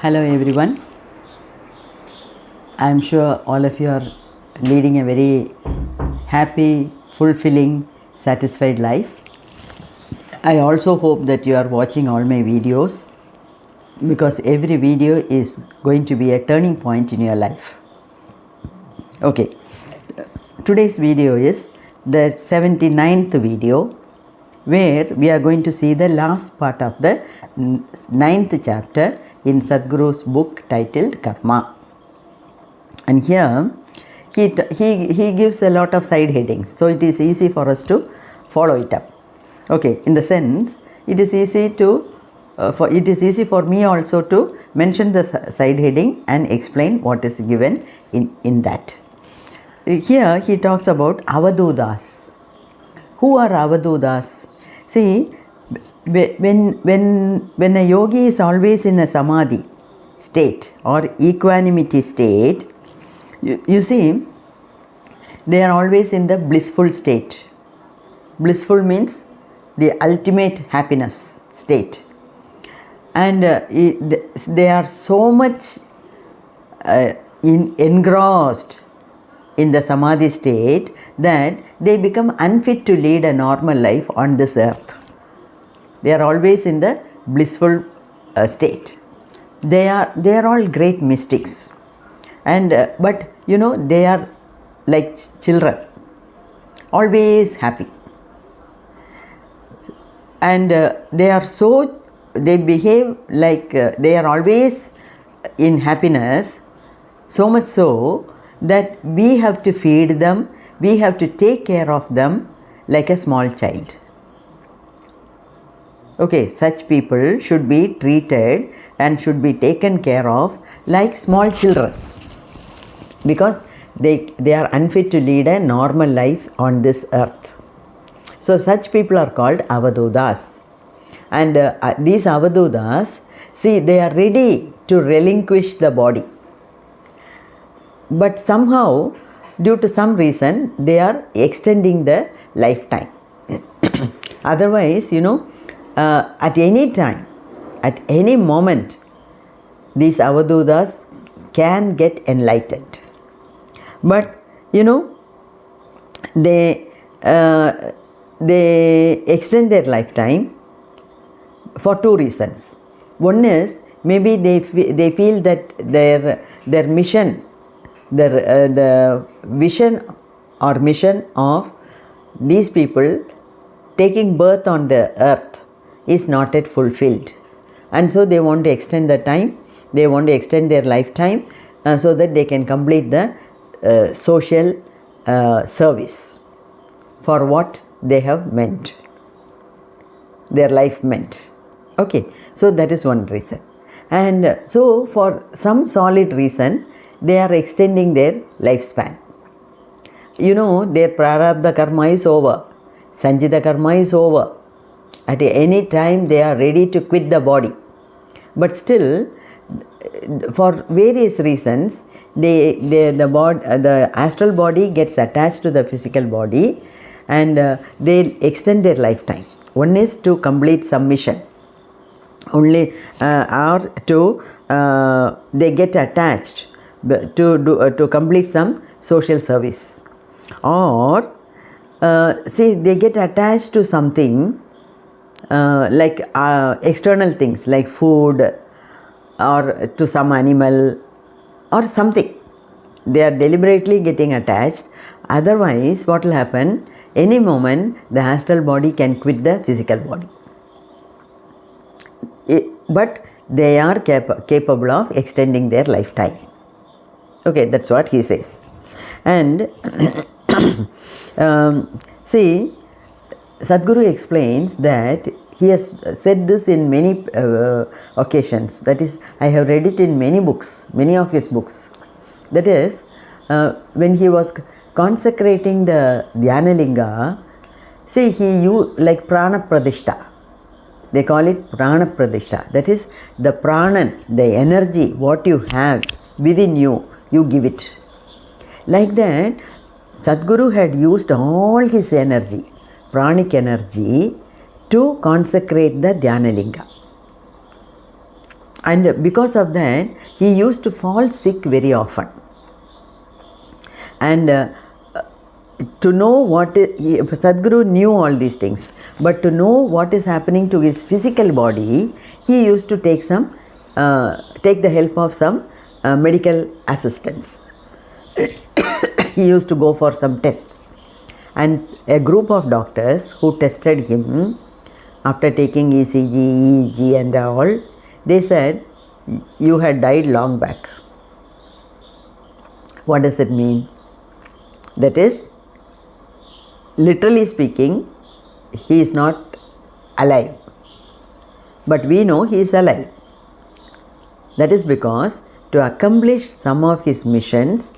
Hello everyone. I am sure all of you are leading a very happy, fulfilling, satisfied life. I also hope that you are watching all my videos because every video is going to be a turning point in your life. Okay, today's video is the 79th video where we are going to see the last part of the 9th chapter in Sadhguru's book titled Karma. And here he gives a lot of side headings, so it is easy for us to follow it up. Okay, in the sense it is easy for me also to mention the side heading and explain what is given in that. Here he talks about Avadhodas. Who are Avadhodas? See, when a yogi is always in a samadhi state or equanimity state, you see, they are always in the blissful state. Blissful means the ultimate happiness state. And they are so much engrossed in the samadhi state that they become unfit to lead a normal life on this earth. They are always in the blissful state. They are all great mystics, and but they are like children, always happy, and they behave like they are always in happiness, so much so that we have to feed them, we have to take care of them like a small child. Okay, such people should be treated and should be taken care of like small children because they are unfit to lead a normal life on this earth. So such people are called Avadhodas. And these Avadhodas, see, they are ready to relinquish the body. But somehow, due to some reason, they are extending the lifetime. Otherwise, at any time, at any moment, these Avadhodas can get enlightened. But they extend their lifetime for two reasons. One is maybe they feel that their mission, the vision or mission of these people taking birth on the earth is not yet fulfilled, and so they want to extend the time, they want to extend their lifetime so that they can complete the social service for what they have meant, their life meant. Okay, so that is one reason. And so for some solid reason they are extending their lifespan. Their prarabdha karma is over, sanjita karma is over. At any time they are ready to quit the body, but still for various reasons the astral body gets attached to the physical body, and they extend their lifetime. One is to complete some mission only, or to they get attached to complete some social service, or they get attached to something like external things like food or to some animal or something. They are deliberately getting attached. Otherwise, what will happen? Any moment the astral body can quit the physical body. But they are capable of extending their lifetime. Okay, that's what he says. And see, Sadhguru explains that he has said this in many occasions. That is, I have read it in many books, many of his books. That is, when he was consecrating the Dhyanalinga, see, he used like prana pradishta. They call it prana pradishta. That is, the pranan, the energy, what you have within you, you give it. Like that, Sadhguru had used all his energy, pranic energy, to consecrate the Dhyanalinga. And because of that, he used to fall sick very often. And to know Sadhguru knew all these things, but to know what is happening to his physical body, he used to take the help of some medical assistants. He used to go for some tests, and a group of doctors who tested him after taking ECG, EEG and all, they said, you had died long back. What does it mean? That is, literally speaking, he is not alive, but we know he is alive. That is because to accomplish some of his missions,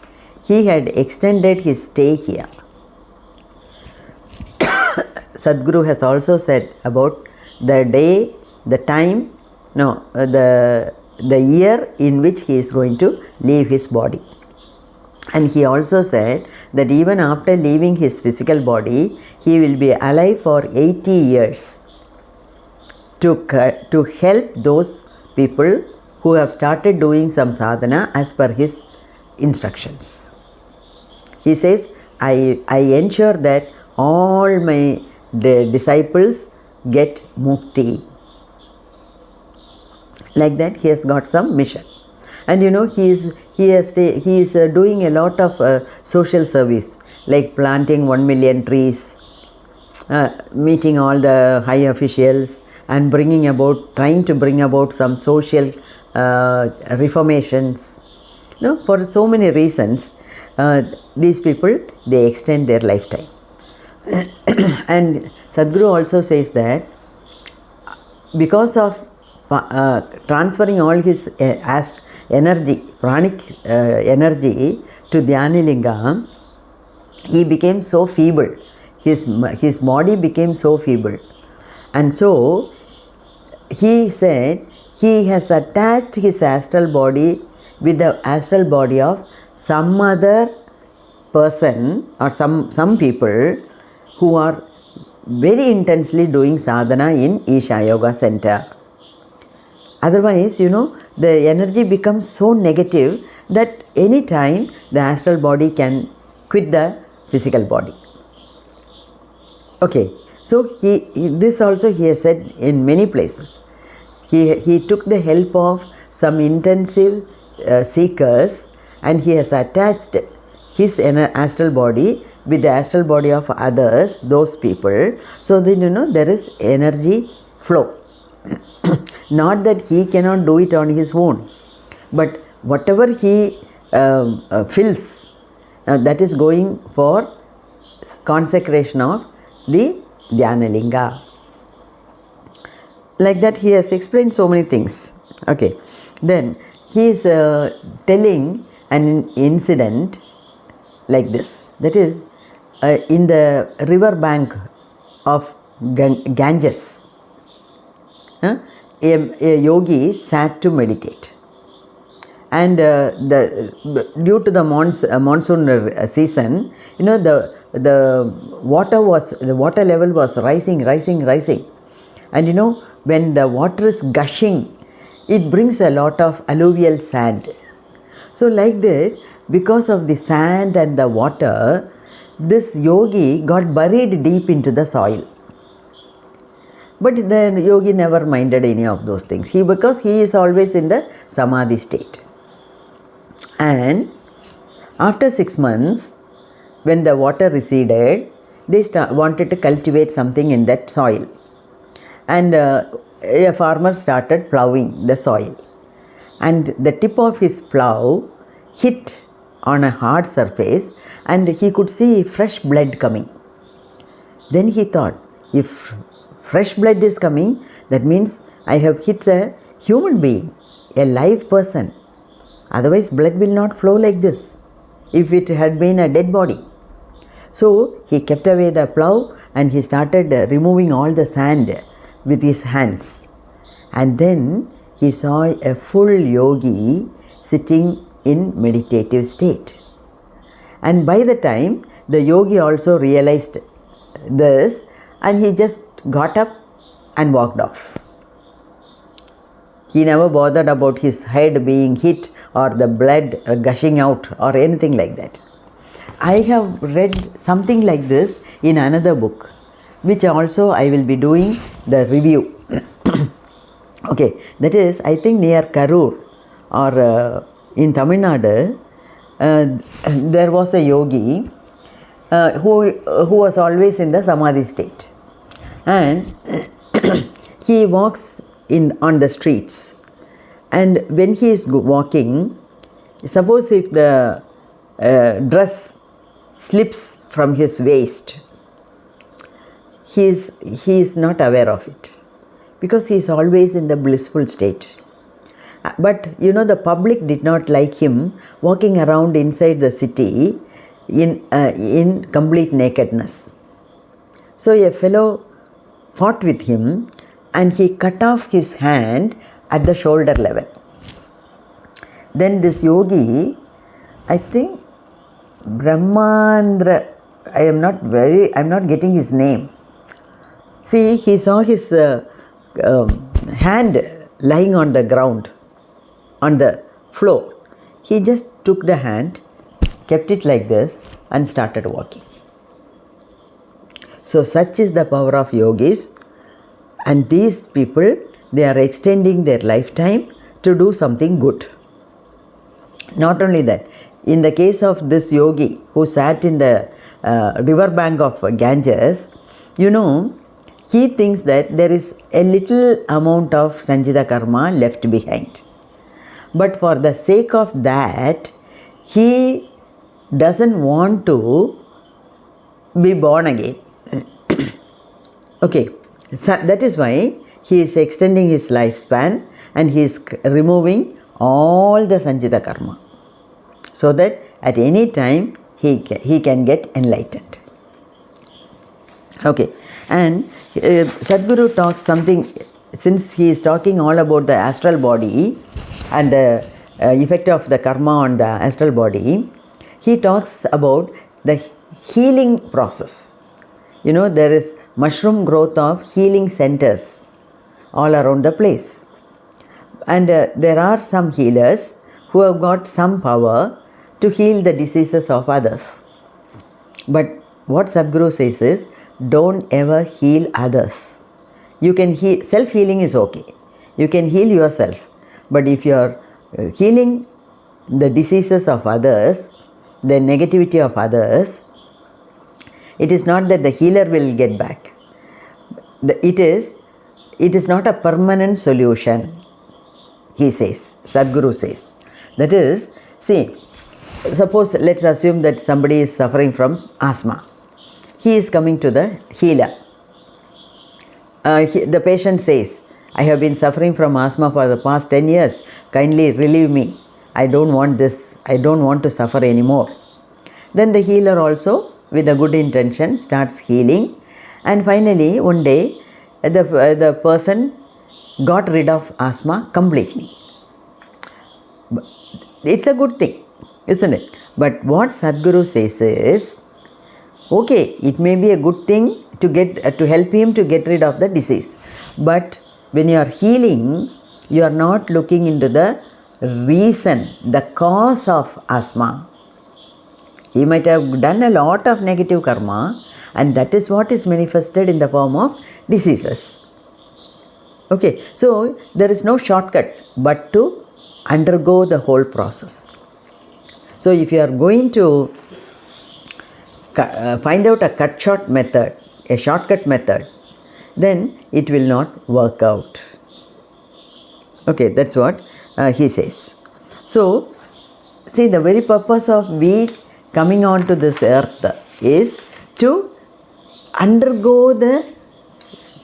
he had extended his stay here. Sadhguru has also said about the day, the time, the year in which he is going to leave his body. And he also said that even after leaving his physical body, he will be alive for 80 years to help those people who have started doing some sadhana as per his instructions. He says, I ensure that all my disciples get mukti. Like that, he has got some mission. And he is doing a lot of social service, like planting 1 million trees, meeting all the high officials, and trying to bring about some social reformations. For so many reasons, these people, they extend their lifetime. And Sadhguru also says that because of transferring all his energy, pranic energy to Dhyanalinga, he became so feeble. His body became so feeble. And so he said he has attached his astral body with the astral body of some other person or some people who are very intensely doing sadhana in Isha Yoga Center. Otherwise, the energy becomes so negative that any time the astral body can quit the physical body. Okay, so this also he has said in many places. He took the help of some intensive seekers, and he has attached his astral body with the astral body of others, those people, so that there is energy flow. Not that he cannot do it on his own, but whatever he fills, that is going for consecration of the Dhyanalinga. Like that, he has explained so many things. Okay, then he is telling an incident like this. That is, in the river bank of Ganges, a yogi sat to meditate, and due to the monsoon season, the water level was rising, and when the water is gushing, it brings a lot of alluvial sand. So like that, because of the sand and the water, this yogi got buried deep into the soil. But the yogi never minded any of those things, because he is always in the samadhi state. And after 6 months, when the water receded, they wanted to cultivate something in that soil. And a farmer started ploughing the soil. And the tip of his plough hit on a hard surface, and he could see fresh blood coming. Then he thought, if fresh blood is coming, that means I have hit a human being, a live person. Otherwise, blood will not flow like this if it had been a dead body. So he kept away the plough, and he started removing all the sand with his hands. And then he saw a full yogi sitting in meditative state. And by the time the yogi also realized this, and he just got up and walked off. He never bothered about his head being hit or the blood gushing out or anything like that. I have read something like this in another book, which also I will be doing the review. Okay, that is, I think near Karur or in Tamil Nadu, there was a yogi who was always in the samadhi state, and he walks on the streets, and when he is walking, suppose if the dress slips from his waist, he is not aware of it, because he is always in the blissful state. But the public did not like him walking around inside the city in complete nakedness. So a fellow fought with him, and he cut off his hand at the shoulder level. Then this yogi, I think Brahmandra, I am not getting his name. See, he saw his hand lying on the ground, on the floor. He just took the hand, kept it like this, and started walking. So such is the power of yogis, and these people, they are extending their lifetime to do something good. Not only that, in the case of this yogi who sat in the river bank of Ganges, he thinks that there is a little amount of Sanchita karma left behind. But for the sake of that, he doesn't want to be born again. Okay, so that is why he is extending his lifespan, and he is removing all the Sanchita karma, so that at any time he can get enlightened. Okay, and Sadhguru talks something, since he is talking all about the astral body and the effect of the karma on the astral body, he talks about the healing process. There is mushroom growth of healing centers all around the place. And there are some healers who have got some power to heal the diseases of others. But what Sadhguru says is, don't ever heal others. You can heal, self-healing is okay. You can heal yourself. But if you are healing the diseases of others, the negativity of others, it is not that the healer will get back. It is not a permanent solution, he says, Sadhguru says. That is, see, suppose let's assume that somebody is suffering from asthma. He is coming to the healer. The patient says, I have been suffering from asthma for the past 10 years. Kindly relieve me. I don't want this. I don't want to suffer anymore. Then the healer also, with a good intention, starts healing. And finally, one day, the person got rid of asthma completely. It's a good thing, isn't it? But what Sadhguru says is, okay, it may be a good thing to help him to get rid of the disease. But when you are healing, you are not looking into the reason, the cause of asthma. He might have done a lot of negative karma, and that is what is manifested in the form of diseases. Okay, so there is no shortcut but to undergo the whole process. So if you are going to find out a shortcut method, then it will not work out. Okay, that's what he says. So, see, the very purpose of we coming on to this earth is to undergo the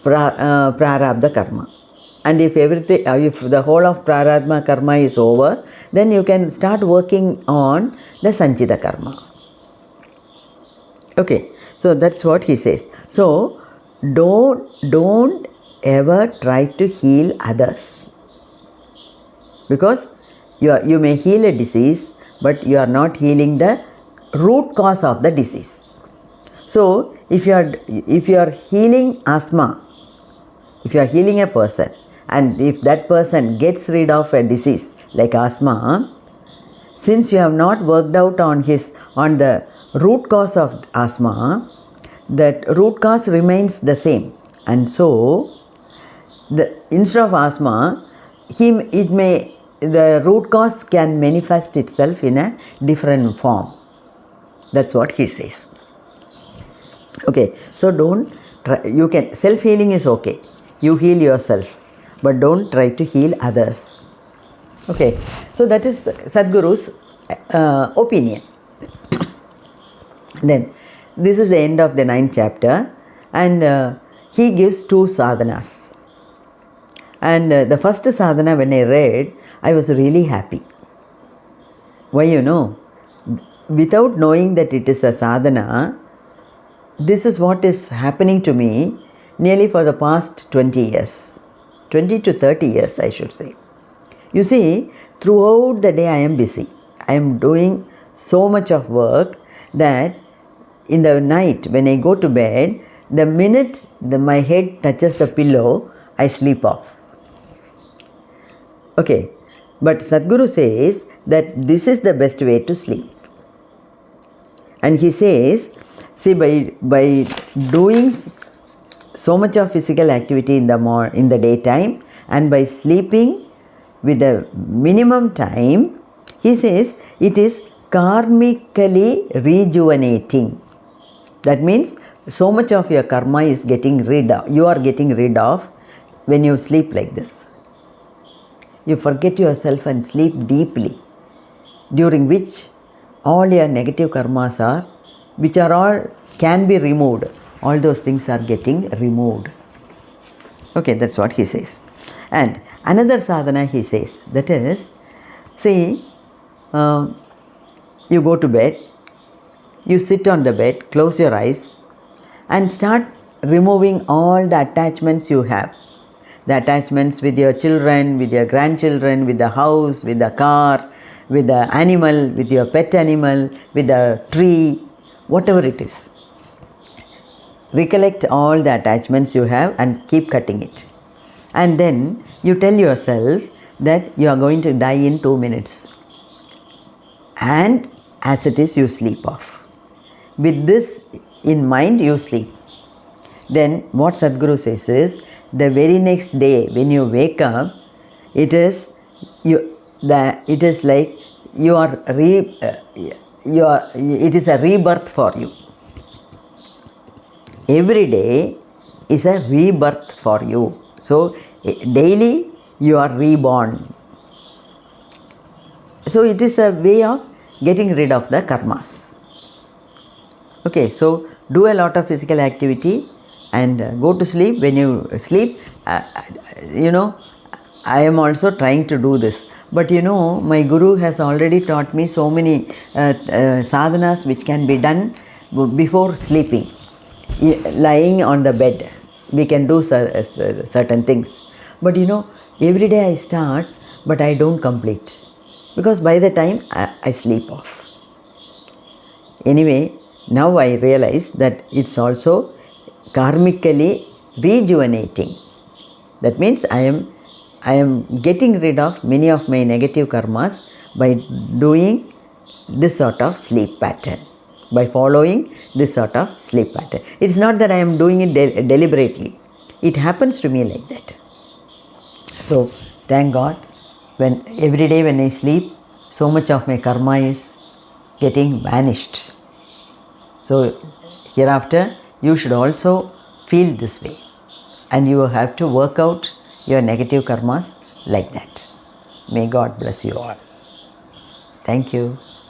prarabdha karma. And if the whole of prarabdha karma is over, then you can start working on the sanchita karma. Okay, so that's what he says. So don't ever try to heal others, because you may heal a disease, but you are not healing the root cause of the disease. So if you are healing asthma, if you are healing a person, and if that person gets rid of a disease like asthma, since you have not worked out on the root cause of asthma, that root cause remains the same, and so instead of asthma, the root cause can manifest itself in a different form. That's what he says. Okay, so don't try, you can, self-healing is okay. You heal yourself, but don't try to heal others. Okay, so that is Sadhguru's opinion. Then, this is the end of the 9th chapter, and he gives 2 sadhanas. And the first sadhana, when I read, I was really happy. Why, you know? Without knowing that it is a sadhana, this is what is happening to me nearly for the past 20 years. 20 to 30 years, I should say. You see, throughout the day I am busy. I am doing so much of work that in the night when I go to bed, the minute my head touches the pillow, I sleep off. Okay, but Sadhguru says that this is the best way to sleep. And he says, see, by doing so much of physical activity in the daytime and by sleeping with a minimum time, he says it is karmically rejuvenating. That means so much of your karma is you are getting rid of when you sleep like this. You forget yourself and sleep deeply, during which all your negative karmas can be removed. All those things are getting removed. Okay, that's what he says. And another sadhana he says, that is, see, you go to bed, you sit on the bed, close your eyes and start removing all the attachments you have. The attachments with your children, with your grandchildren, with the house, with the car, with the animal, with your pet animal, with the tree, whatever it is. Recollect all the attachments you have and keep cutting it. And then you tell yourself that you are going to die in 2 minutes. And as it is, you sleep off. With this in mind, you sleep. Then what Sadhguru says is, the very next day when you wake up, it is like it is a rebirth for you. Every day is a rebirth for you. So daily you are reborn. So it is a way of getting rid of the karmas. Okay, so do a lot of physical activity and go to sleep. When you sleep, you know, I am also trying to do this. But you know, my Guru has already taught me so many sadhanas which can be done before sleeping. Lying on the bed, we can do certain things. But you know, every day I start, but I don't complete. Because by the time I sleep off. Anyway, now I realize that it's also karmically rejuvenating. That means I am getting rid of many of my negative karmas by doing this sort of sleep pattern, by following this sort of sleep pattern. It's not that I am doing it deliberately. It happens to me like that. So thank God, every day when I sleep, so much of my karma is getting vanished. So hereafter, you should also feel this way, and you have to work out your negative karmas like that. May God bless you all. Thank you.